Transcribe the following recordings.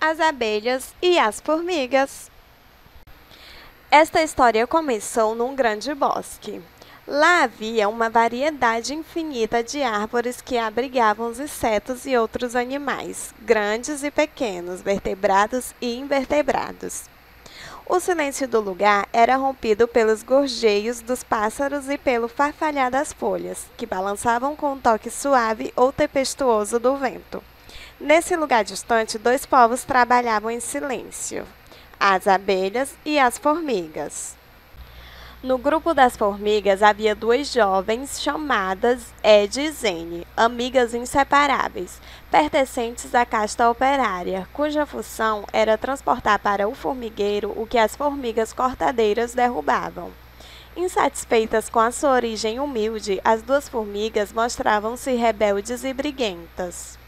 as abelhas e as formigas. Esta história começou num grande bosque. Lá havia uma variedade infinita de árvores que abrigavam os insetos e outros animais, grandes e pequenos, vertebrados e invertebrados. O silêncio do lugar era rompido pelos gorjeios dos pássaros e pelo farfalhar das folhas, que balançavam com um toque suave ou tempestuoso do vento. Nesse lugar distante, dois povos trabalhavam em silêncio: as abelhas e as formigas. No grupo das formigas havia duas jovens chamadas Ed e Zene, amigas inseparáveis, pertencentes à casta operária, cuja função era transportar para o formigueiro o que as formigas cortadeiras derrubavam. Insatisfeitas com a sua origem humilde, as duas formigas mostravam-se rebeldes e briguentas.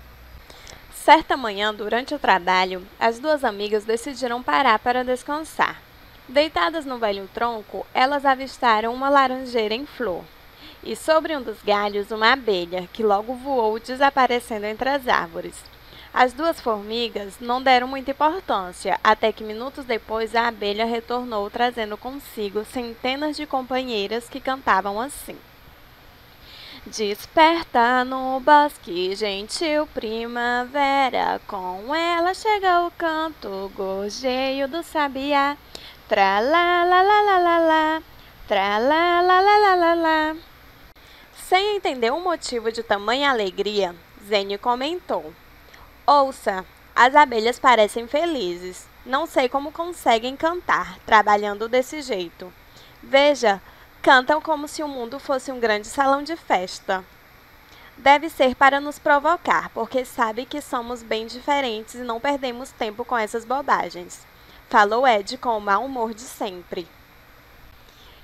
Certa manhã, durante o trabalho, as duas amigas decidiram parar para descansar. Deitadas no velho tronco, elas avistaram uma laranjeira em flor, e sobre um dos galhos uma abelha, que logo voou desaparecendo entre as árvores. As duas formigas não deram muita importância, até que minutos depois a abelha retornou trazendo consigo centenas de companheiras que cantavam assim: desperta no bosque, gentil primavera, com ela chega o canto, gorjeio do sabiá. Tra-la-la-la-la-la-la, tra-la-la-la-la-la-la. Sem entender o motivo de tamanha alegria, Zene comentou: ouça, as abelhas parecem felizes. Não sei como conseguem cantar, trabalhando desse jeito. Veja, cantam como se o mundo fosse um grande salão de festa. Deve ser para nos provocar, porque sabe que somos bem diferentes e não perdemos tempo com essas bobagens. Falou Ed com o mau humor de sempre.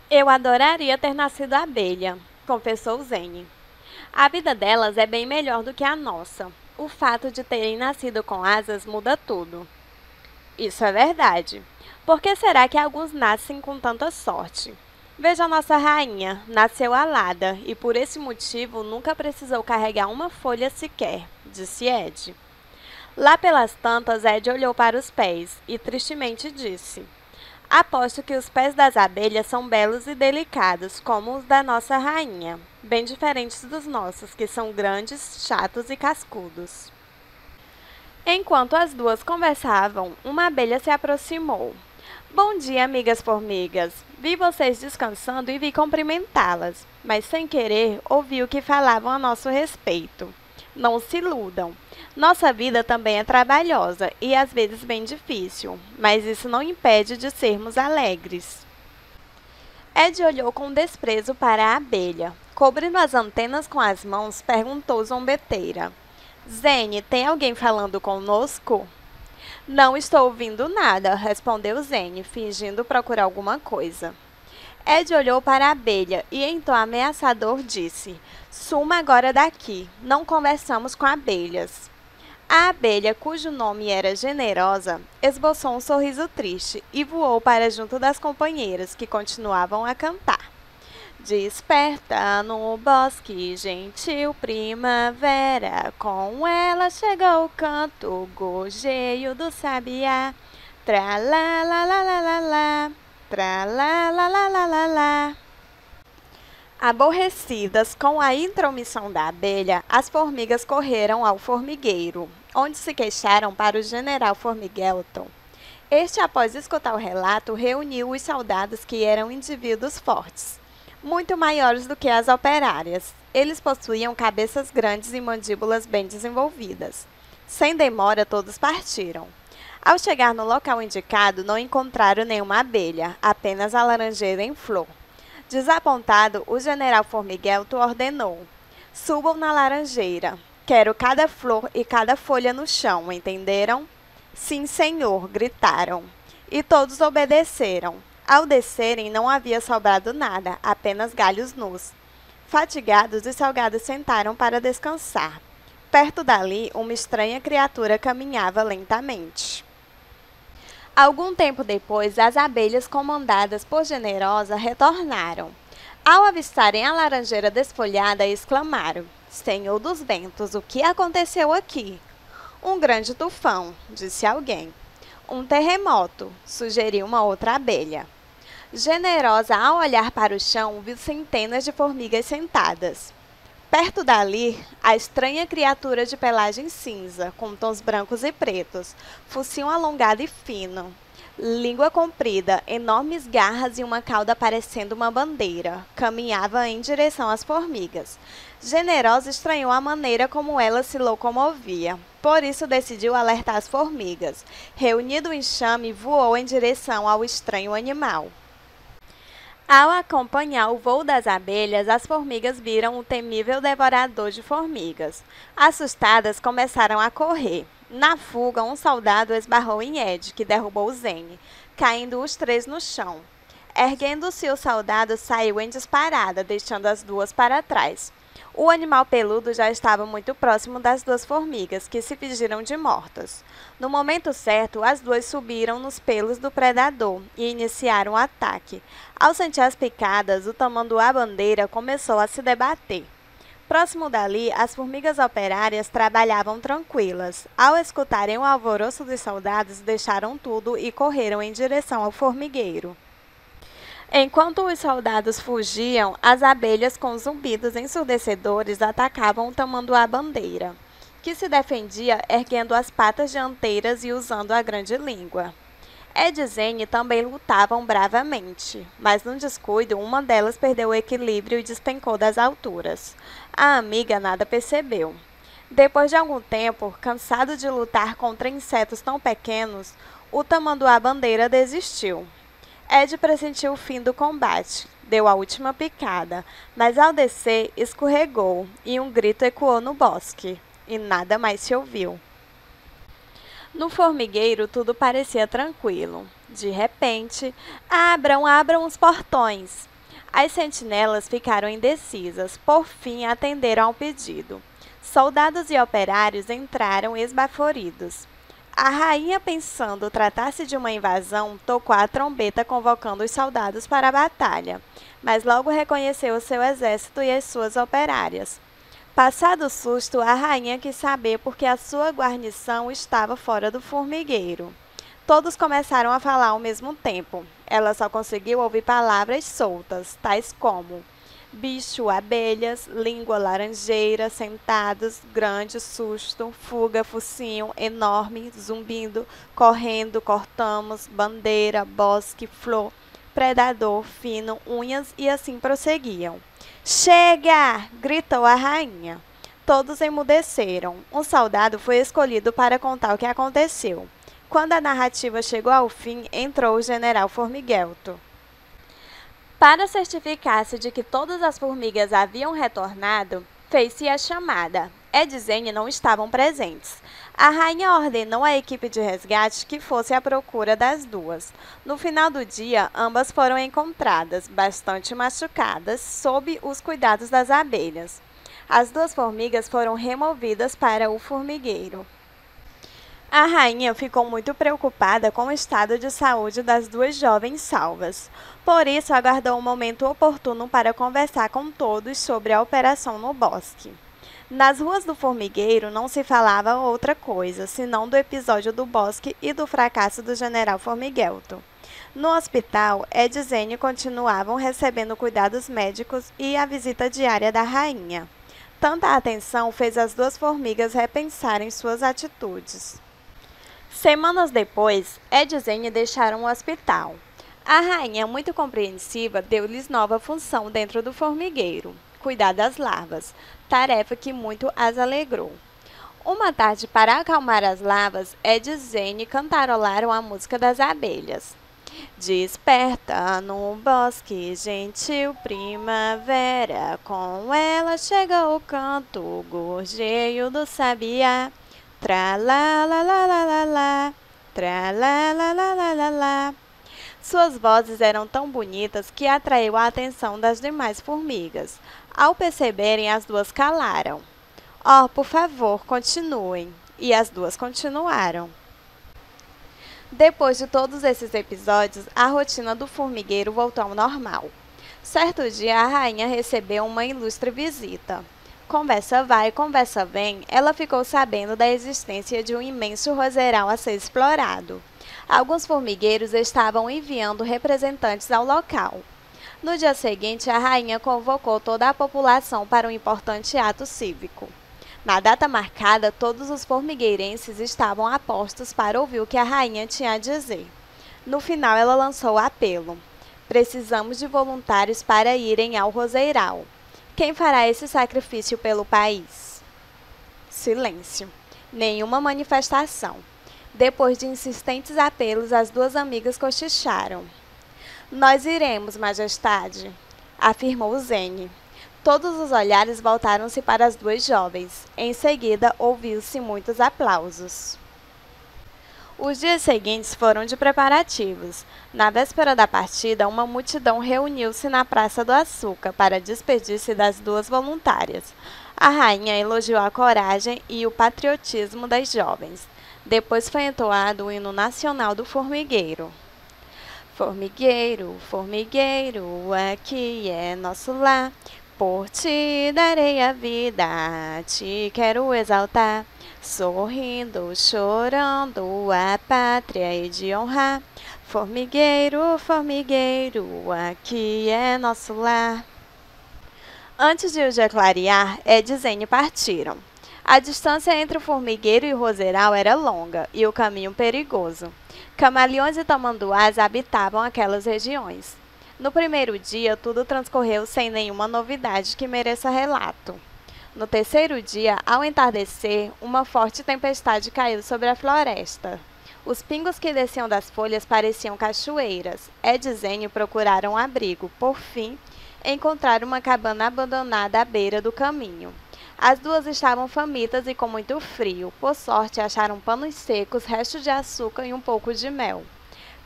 Eu adoraria ter nascido abelha, confessou Zene. A vida delas é bem melhor do que a nossa. O fato de terem nascido com asas muda tudo. Isso é verdade. Por que será que alguns nascem com tanta sorte? Veja a nossa rainha, nasceu alada e por esse motivo nunca precisou carregar uma folha sequer, disse Ed. Lá pelas tantas, Ed olhou para os pés e tristemente disse: aposto que os pés das abelhas são belos e delicados, como os da nossa rainha, bem diferentes dos nossos, que são grandes, chatos e cascudos. Enquanto as duas conversavam, uma abelha se aproximou. Bom dia, amigas formigas. Vi vocês descansando e vi cumprimentá-las, mas sem querer ouvi o que falavam a nosso respeito. Não se iludam. Nossa vida também é trabalhosa e às vezes bem difícil, mas isso não impede de sermos alegres. Ed olhou com desprezo para a abelha. Cobrindo as antenas com as mãos, perguntou zombeteira: Zene, tem alguém falando conosco? Não estou ouvindo nada, respondeu Zene, fingindo procurar alguma coisa. Ed olhou para a abelha e, em tom ameaçador, disse: suma agora daqui, não conversamos com abelhas. A abelha, cujo nome era Generosa, esboçou um sorriso triste e voou para junto das companheiras, que continuavam a cantar. Desperta no bosque, gentil primavera, com ela chega o canto, gorjeio do sabiá. Tra-la-la-la-la-la-la, tra-la-la-la-la-la-la. Aborrecidas com a intromissão da abelha, as formigas correram ao formigueiro, onde se queixaram para o general Formiguelton. Este, após escutar o relato, reuniu os soldados que eram indivíduos fortes, muito maiores do que as operárias. Eles possuíam cabeças grandes e mandíbulas bem desenvolvidas. Sem demora, todos partiram. Ao chegar no local indicado, não encontraram nenhuma abelha, apenas a laranjeira em flor. Desapontado, o general Formiguelto ordenou: subam na laranjeira. Quero cada flor e cada folha no chão, entenderam? Sim, senhor, gritaram. E todos obedeceram. Ao descerem, não havia sobrado nada, apenas galhos nus. Fatigados, os salgados sentaram para descansar. Perto dali, uma estranha criatura caminhava lentamente. Algum tempo depois, as abelhas comandadas por Generosa retornaram. Ao avistarem a laranjeira desfolhada, exclamaram: Senhor dos ventos, o que aconteceu aqui? Um grande tufão, disse alguém. Um terremoto, sugeriu uma outra abelha. Generosa, ao olhar para o chão, viu centenas de formigas sentadas. Perto dali, a estranha criatura de pelagem cinza, com tons brancos e pretos, focinho alongado e fino, língua comprida, enormes garras e uma cauda parecendo uma bandeira, caminhava em direção às formigas. Generosa estranhou a maneira como ela se locomovia, por isso decidiu alertar as formigas. Reunido o enxame, voou em direção ao estranho animal. Ao acompanhar o voo das abelhas, as formigas viram o temível devorador de formigas. Assustadas, começaram a correr. Na fuga, um soldado esbarrou em Ed, que derrubou Zane, caindo os três no chão. Erguendo-se, o soldado saiu em disparada, deixando as duas para trás. O animal peludo já estava muito próximo das duas formigas, que se fingiram de mortas. No momento certo, as duas subiram nos pelos do predador e iniciaram o ataque. Ao sentir as picadas, o tamanduá-bandeira começou a se debater. Próximo dali, as formigas operárias trabalhavam tranquilas. Ao escutarem o alvoroço dos soldados, deixaram tudo e correram em direção ao formigueiro. Enquanto os soldados fugiam, as abelhas com zumbidos ensurdecedores atacavam o tamanduá-bandeira, que se defendia erguendo as patas dianteiras e usando a grande língua. Ed e Zane também lutavam bravamente, mas num descuido, uma delas perdeu o equilíbrio e despencou das alturas. A amiga nada percebeu. Depois de algum tempo, cansado de lutar contra insetos tão pequenos, o tamanduá-bandeira desistiu. Ed pressentiu o fim do combate, deu a última picada, mas ao descer escorregou e um grito ecoou no bosque, e nada mais se ouviu. No formigueiro tudo parecia tranquilo. De repente, abram os portões! As sentinelas ficaram indecisas, por fim atenderam ao pedido. Soldados e operários entraram esbaforidos. A rainha, pensando tratar-se de uma invasão, tocou a trombeta convocando os soldados para a batalha, mas logo reconheceu o seu exército e as suas operárias. Passado o susto, a rainha quis saber por que a sua guarnição estava fora do formigueiro. Todos começaram a falar ao mesmo tempo. Ela só conseguiu ouvir palavras soltas, tais como bicho, abelhas, língua laranjeira, sentados, grande, susto, fuga, focinho, enorme, zumbindo, correndo, cortamos, bandeira, bosque, flor, predador, fino, unhas e assim prosseguiam. Chega! Gritou a rainha. Todos emudeceram. Um soldado foi escolhido para contar o que aconteceu. Quando a narrativa chegou ao fim, entrou o general Formiguelto. Para certificar-se de que todas as formigas haviam retornado, fez-se a chamada. Ed e Zane não estavam presentes. A rainha ordenou à equipe de resgate que fosse à procura das duas. No final do dia, ambas foram encontradas, bastante machucadas, sob os cuidados das abelhas. As duas formigas foram removidas para o formigueiro. A rainha ficou muito preocupada com o estado de saúde das duas jovens salvas. Por isso, aguardou um momento oportuno para conversar com todos sobre a operação no bosque. Nas ruas do formigueiro não se falava outra coisa, senão do episódio do bosque e do fracasso do general Formiguelto. No hospital, Ed e Zane continuavam recebendo cuidados médicos e a visita diária da rainha. Tanta atenção fez as duas formigas repensarem suas atitudes. Semanas depois, Ed e Zane deixaram o hospital. A rainha, muito compreensiva, deu-lhes nova função dentro do formigueiro, cuidar das larvas, tarefa que muito as alegrou. Uma tarde, para acalmar as larvas, Ed e Zane cantarolaram a música das abelhas. Desperta no bosque, gentil primavera, com ela chega o canto, gorjeio do sabiá. Tra-la-la-la-la-la-la, tra-la-la-la-la-la-la. Suas vozes eram tão bonitas que atraiu a atenção das demais formigas. Ao perceberem, as duas calaram. Oh, por favor, continuem. E as duas continuaram. Depois de todos esses episódios, a rotina do formigueiro voltou ao normal. Certo dia, a rainha recebeu uma ilustre visita. Conversa vai, conversa vem, ela ficou sabendo da existência de um imenso roseirão a ser explorado. Alguns formigueiros estavam enviando representantes ao local. No dia seguinte, a rainha convocou toda a população para um importante ato cívico. Na data marcada, todos os formigueirenses estavam a postos para ouvir o que a rainha tinha a dizer. No final, ela lançou o apelo: precisamos de voluntários para irem ao roseiral. Quem fará esse sacrifício pelo país? Silêncio. Nenhuma manifestação. Depois de insistentes apelos, as duas amigas cochicharam. Nós iremos, majestade, afirmou Zene. Todos os olhares voltaram-se para as duas jovens. Em seguida, ouviu-se muitos aplausos. Os dias seguintes foram de preparativos. Na véspera da partida, uma multidão reuniu-se na Praça do Açúcar para despedir-se das duas voluntárias. A rainha elogiou a coragem e o patriotismo das jovens. Depois foi entoado o hino nacional do formigueiro. Formigueiro, formigueiro, aqui é nosso lar. Por ti darei a vida, te quero exaltar. Sorrindo, chorando, a pátria hei de honrar. Formigueiro, formigueiro, aqui é nosso lar. Antes de o dia clarear, Ed e Zene partiram. A distância entre o formigueiro e o roseiral era longa e o caminho perigoso. Camaleões e tamanduás habitavam aquelas regiões. No primeiro dia, tudo transcorreu sem nenhuma novidade que mereça relato. No terceiro dia, ao entardecer, uma forte tempestade caiu sobre a floresta. Os pingos que desciam das folhas pareciam cachoeiras. Ed e Zene procuraram abrigo. Por fim, encontraram uma cabana abandonada à beira do caminho. As duas estavam famintas e com muito frio. Por sorte, acharam panos secos, restos de açúcar e um pouco de mel.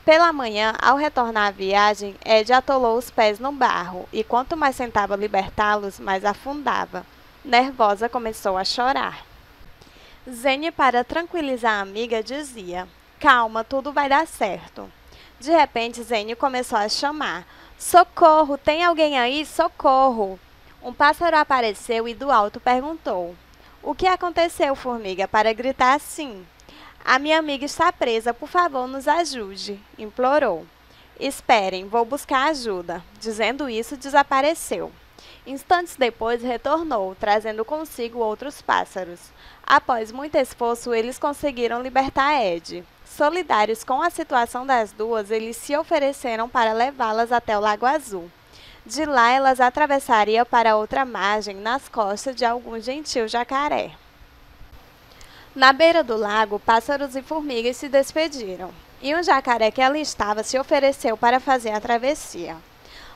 Pela manhã, ao retornar à viagem, Ed atolou os pés no barro, e quanto mais tentava libertá-los, mais afundava. Nervosa, começou a chorar. Zene, para tranquilizar a amiga, dizia: calma, tudo vai dar certo. De repente, Zene começou a chamar: socorro, tem alguém aí? Socorro! Um pássaro apareceu e do alto perguntou: o que aconteceu, formiga, para gritar assim? A minha amiga está presa, por favor, nos ajude, implorou. Esperem, vou buscar ajuda. Dizendo isso, desapareceu. Instantes depois, retornou, trazendo consigo outros pássaros. Após muito esforço, eles conseguiram libertar Ed. Solidários com a situação das duas, eles se ofereceram para levá-las até o Lago Azul. De lá, elas atravessariam para outra margem, nas costas de algum gentil jacaré. Na beira do lago, pássaros e formigas se despediram, e um jacaré que ali estava se ofereceu para fazer a travessia.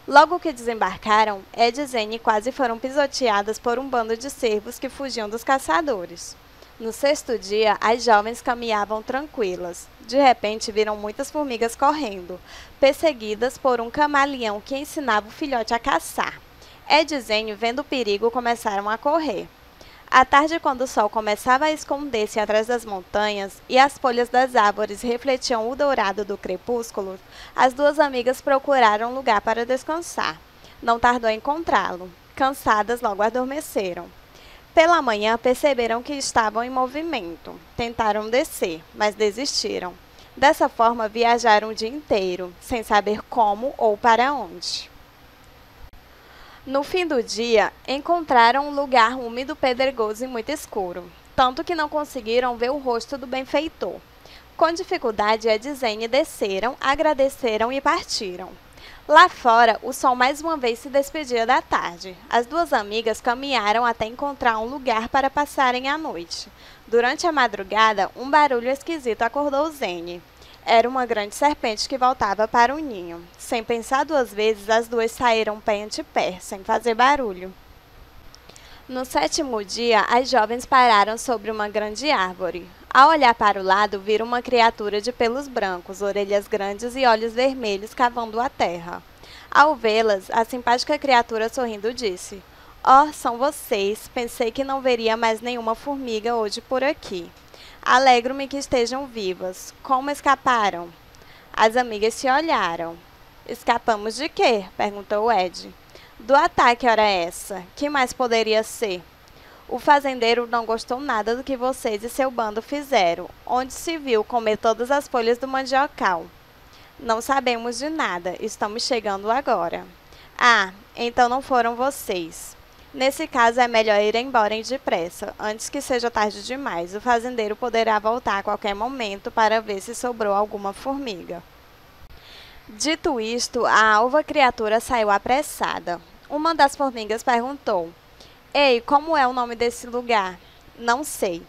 Logo que desembarcaram, Ed e Zene quase foram pisoteadas por um bando de cervos que fugiam dos caçadores. No sexto dia, as jovens caminhavam tranquilas. De repente, viram muitas formigas correndo, perseguidas por um camaleão que ensinava o filhote a caçar. Ed e Zene, vendo o perigo, começaram a correr. À tarde, quando o sol começava a esconder-se atrás das montanhas e as folhas das árvores refletiam o dourado do crepúsculo, as duas amigas procuraram um lugar para descansar. Não tardou em encontrá-lo. Cansadas, logo adormeceram. Pela manhã, perceberam que estavam em movimento. Tentaram descer, mas desistiram. Dessa forma, viajaram o dia inteiro, sem saber como ou para onde. No fim do dia, encontraram um lugar úmido, pedregoso e muito escuro, tanto que não conseguiram ver o rosto do benfeitor. Com dificuldade, Ed e Zene desceram, agradeceram e partiram. Lá fora, o sol mais uma vez se despedia da tarde. As duas amigas caminharam até encontrar um lugar para passarem a noite. Durante a madrugada, um barulho esquisito acordou Zene. Era uma grande serpente que voltava para o ninho. Sem pensar duas vezes, as duas saíram pé ante pé, sem fazer barulho. No sétimo dia, as jovens pararam sobre uma grande árvore. Ao olhar para o lado, viram uma criatura de pelos brancos, orelhas grandes e olhos vermelhos cavando a terra. Ao vê-las, a simpática criatura sorrindo disse: "Oh, são vocês. Pensei que não veria mais nenhuma formiga hoje por aqui. Alegro-me que estejam vivas. Como escaparam?" As amigas se olharam. "Escapamos de quê?" perguntou Ed. "Do ataque, ora essa. Que mais poderia ser?" O fazendeiro não gostou nada do que vocês e seu bando fizeram, onde se viu comer todas as folhas do mandiocal. Não sabemos de nada, estamos chegando agora. Ah, então não foram vocês. Nesse caso é melhor ir embora depressa, antes que seja tarde demais. O fazendeiro poderá voltar a qualquer momento para ver se sobrou alguma formiga. Dito isto, a alva criatura saiu apressada. Uma das formigas perguntou: Ei, como é o nome desse lugar? Não sei.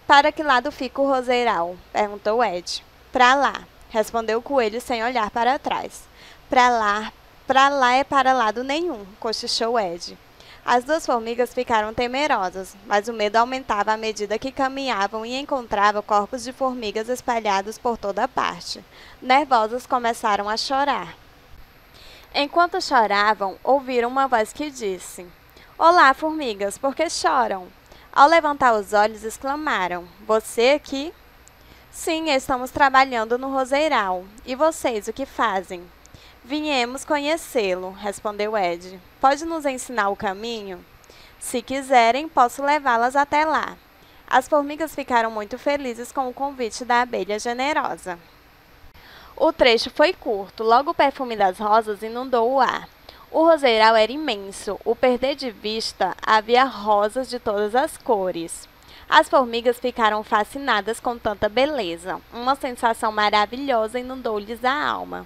Para que lado fica o roseiral? Perguntou Ed. Para lá, respondeu o coelho sem olhar para trás. Para lá é para lado nenhum, cochichou Ed. As duas formigas ficaram temerosas, mas o medo aumentava à medida que caminhavam e encontravam corpos de formigas espalhados por toda parte. Nervosas, começaram a chorar. Enquanto choravam, ouviram uma voz que disse: Olá, formigas, por que choram? Ao levantar os olhos, exclamaram: Você aqui? Sim, estamos trabalhando no roseiral. E vocês, o que fazem? Viemos conhecê-lo, respondeu Ed. Pode nos ensinar o caminho? Se quiserem, posso levá-las até lá. As formigas ficaram muito felizes com o convite da abelha generosa. O trecho foi curto, logo o perfume das rosas inundou o ar. O roseiral era imenso, o perder de vista havia rosas de todas as cores. As formigas ficaram fascinadas com tanta beleza. Uma sensação maravilhosa inundou-lhes a alma.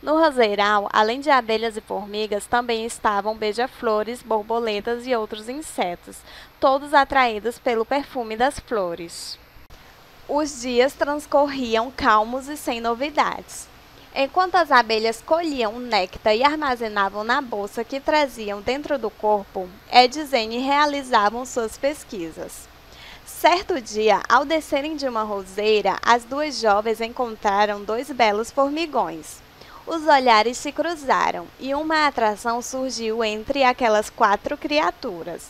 No roseiral, além de abelhas e formigas, também estavam beija-flores, borboletas e outros insetos, todos atraídos pelo perfume das flores. Os dias transcorriam calmos e sem novidades. Enquanto as abelhas colhiam o néctar e armazenavam na bolsa que traziam dentro do corpo, Ed e Zane realizavam suas pesquisas. Certo dia, ao descerem de uma roseira, as duas jovens encontraram dois belos formigões. Os olhares se cruzaram e uma atração surgiu entre aquelas quatro criaturas.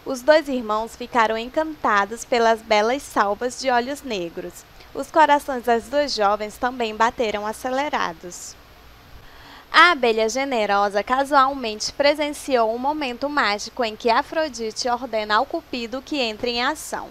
Os dois irmãos ficaram encantados pelas belas salvas de olhos negros. Os corações das duas jovens também bateram acelerados. A abelha generosa casualmente presenciou um momento mágico em que Afrodite ordena ao Cupido que entre em ação.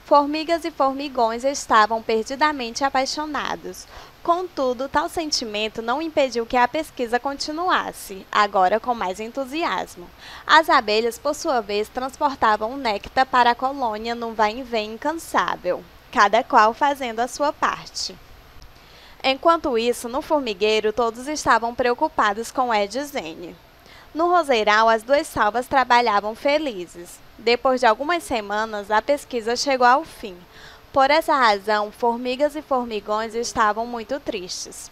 Formigas e formigões estavam perdidamente apaixonados. Contudo, tal sentimento não impediu que a pesquisa continuasse, agora com mais entusiasmo. As abelhas, por sua vez, transportavam o néctar para a colônia num vai-e-vem incansável, cada qual fazendo a sua parte. Enquanto isso, no formigueiro, todos estavam preocupados com Ed e Zane. No roseiral, as duas salvas trabalhavam felizes. Depois de algumas semanas, a pesquisa chegou ao fim. Por essa razão, formigas e formigões estavam muito tristes.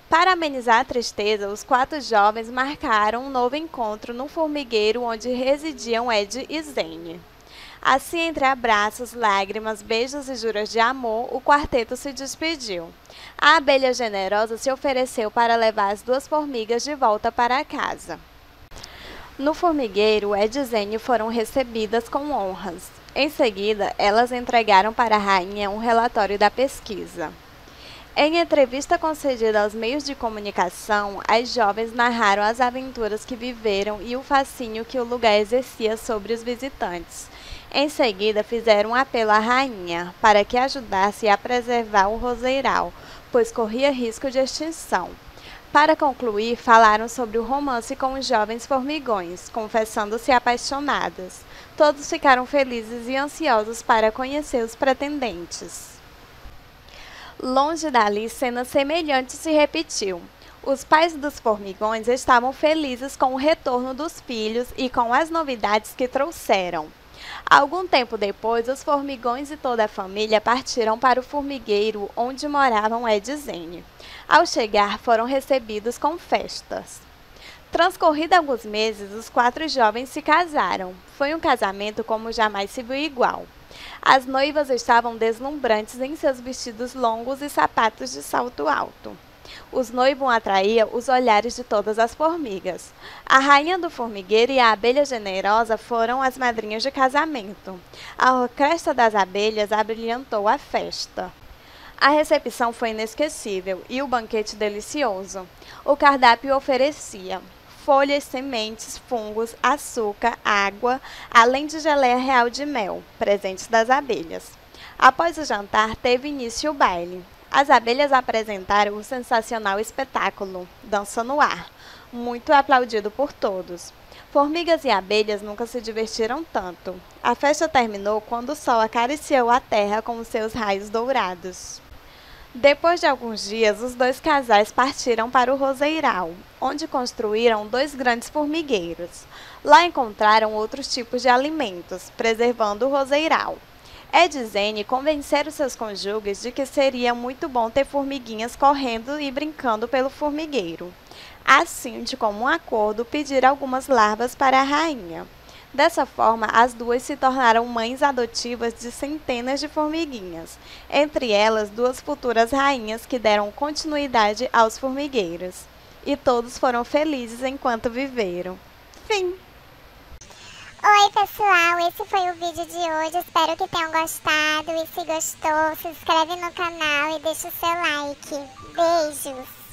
Para amenizar a tristeza, os quatro jovens marcaram um novo encontro no formigueiro onde residiam Ed e Zane. Assim, entre abraços, lágrimas, beijos e juras de amor, o quarteto se despediu. A abelha generosa se ofereceu para levar as duas formigas de volta para casa. No formigueiro, Ed e Zane foram recebidas com honras. Em seguida, elas entregaram para a rainha um relatório da pesquisa. Em entrevista concedida aos meios de comunicação, as jovens narraram as aventuras que viveram e o fascínio que o lugar exercia sobre os visitantes. Em seguida, fizeram um apelo à rainha para que ajudasse a preservar o roseiral, pois corria risco de extinção. Para concluir, falaram sobre o romance com os jovens formigões, confessando-se apaixonadas. Todos ficaram felizes e ansiosos para conhecer os pretendentes. Longe dali, cena semelhante se repetiu. Os pais dos formigões estavam felizes com o retorno dos filhos e com as novidades que trouxeram. Algum tempo depois, os formigões e toda a família partiram para o formigueiro onde moravam Ed e Zane. Ao chegar, foram recebidos com festas. Transcorridos alguns meses, os quatro jovens se casaram. Foi um casamento como jamais se viu igual. As noivas estavam deslumbrantes em seus vestidos longos e sapatos de salto alto. Os noivos atraíam os olhares de todas as formigas. A rainha do formigueiro e a abelha generosa foram as madrinhas de casamento. A orquestra das abelhas abrilhantou a festa. A recepção foi inesquecível e o banquete delicioso. O cardápio oferecia folhas, sementes, fungos, açúcar, água, além de geleia real de mel, presentes das abelhas. Após o jantar, teve início o baile. As abelhas apresentaram o sensacional espetáculo Dança no Ar, muito aplaudido por todos. Formigas e abelhas nunca se divertiram tanto. A festa terminou quando o sol acariciou a terra com os seus raios dourados. Depois de alguns dias, os dois casais partiram para o roseiral, onde construíram 2 grandes formigueiros. Lá encontraram outros tipos de alimentos, preservando o roseiral. Ed e Zane convenceram seus cônjuges de que seria muito bom ter formiguinhas correndo e brincando pelo formigueiro. Assim, de comum acordo, pediram algumas larvas para a rainha. Dessa forma, as duas se tornaram mães adotivas de centenas de formiguinhas, entre elas 2 futuras rainhas que deram continuidade aos formigueiros. E todos foram felizes enquanto viveram. Fim. Oi pessoal, esse foi o vídeo de hoje, espero que tenham gostado e se gostou, se inscreve no canal e deixa o seu like. Beijos!